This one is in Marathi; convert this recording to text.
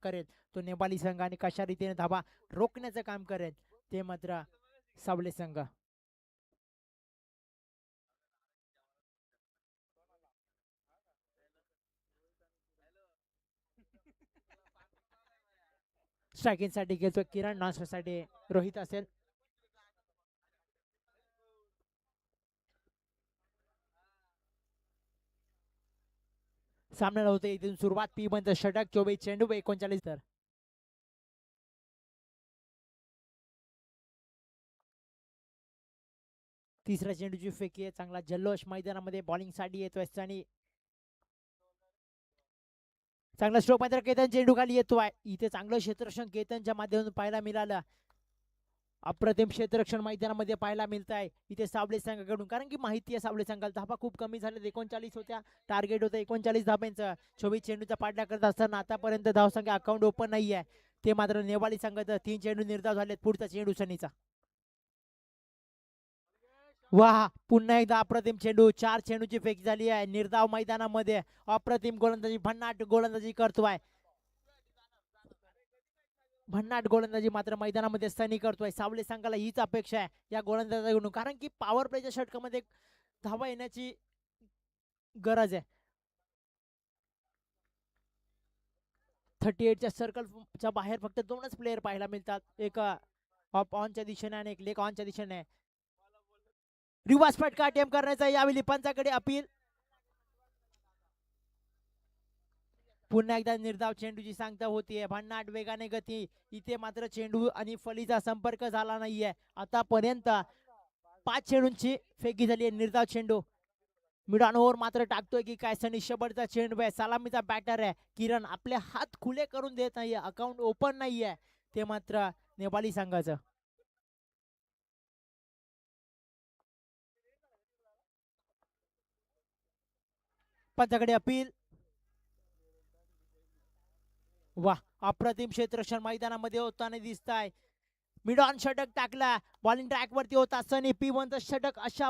करेल तो नेपाली संघ आणि कशा रीतीने धाबा रोखण्याचं काम करेल ते मात्र सावले संघ. स्ट्रायकिंग साठी खेळतोय किरण, नॉन साठी रोहित असेल. सामन्याला होते इथून सुरुवात. पी बंद षटक 24 चेंडू 39 तर तिसऱ्या चेंडूची फेकी आहे. चांगला जल्लोष मैदानामध्ये बॉलिंग साठी येतोय आणि चांगला स्ट्रोक मात्र केतन चेंडू खाली येतोय. इथे चांगलं क्षेत्ररक्षण केतनच्या माध्यमातून पाहायला मिळालं. अप्रतिम क्षेत्ररक्षण मैदानामध्ये पाहायला मिळत आहे इथे सावले संघाकडून, कारण की माहिती आहे सावले संघाला धाबा खूप कमी झाले. 39 होत्या, टार्गेट होतं 39 धाब्यांचं. 24 चेंडूचा पाठला करत असताना आतापर्यंत धावसंख्या अकाउंट ओपन नाही आहे. ते मात्र नेपाळी संघाचं 3 चेंडू निर्धाव झालेत. पुढचा चेंडू सनीचा. वाह, पुन्हा एकदा अप्रतिम चेंडू. 4 चेंडूची फेकी झाली आहे निर्धाव मैदानामध्ये. अप्रतिम गोलंदाजी, भन्नाट गोलंदाजी करतोय. भन्नाट गोलंदाजी मात्र मैदानामध्ये सनी करतोय. सावले संघाला हीच अपेक्षा आहे या गोलंदाजाकडून, कारण की पॉवर प्लेच्या षटकामध्ये धावा येण्याची गरज आहे. 38च्या सर्कलच्या बाहेर फक्त 2च प्लेयर पाहायला मिळतात, एक ऑफ ऑनच्या दिशेने आणि एक लेग ऑनच्या दिशेने. रिवर्स फटका अटेम्प्ट करण्याचा यावेळी पंचाकडे अपील. पुन्हा एकदा निर्धाव चेंडूची सांगता होतीये. भन्नाट वेगाने गती. इथे मात्र चेंडू आणि फलीचा संपर्क झाला नाहीये आतापर्यंत. 5 चेंडूंची फेकी झाली आहे. निर्धाव चेंडू मिड ऑन ओव्हर मात्र टाकतोय की काय सनी. शेवटचा चेंडू आहे. सलामीचा बॅटर आहे किरण. आपले हात खुले करून देत नाहीये, अकाउंट ओपन नाहीये ते मात्र नेपाळी संघाचं. पंचाकडे अपील. वा, अप्रतिम क्षेत्ररक्षण मैदानामध्ये होताना दिसत आहे. मिड ऑन षटक टाकला. बॉलिंग ट्रॅक वरती होता सनी. पी1 षटक अशा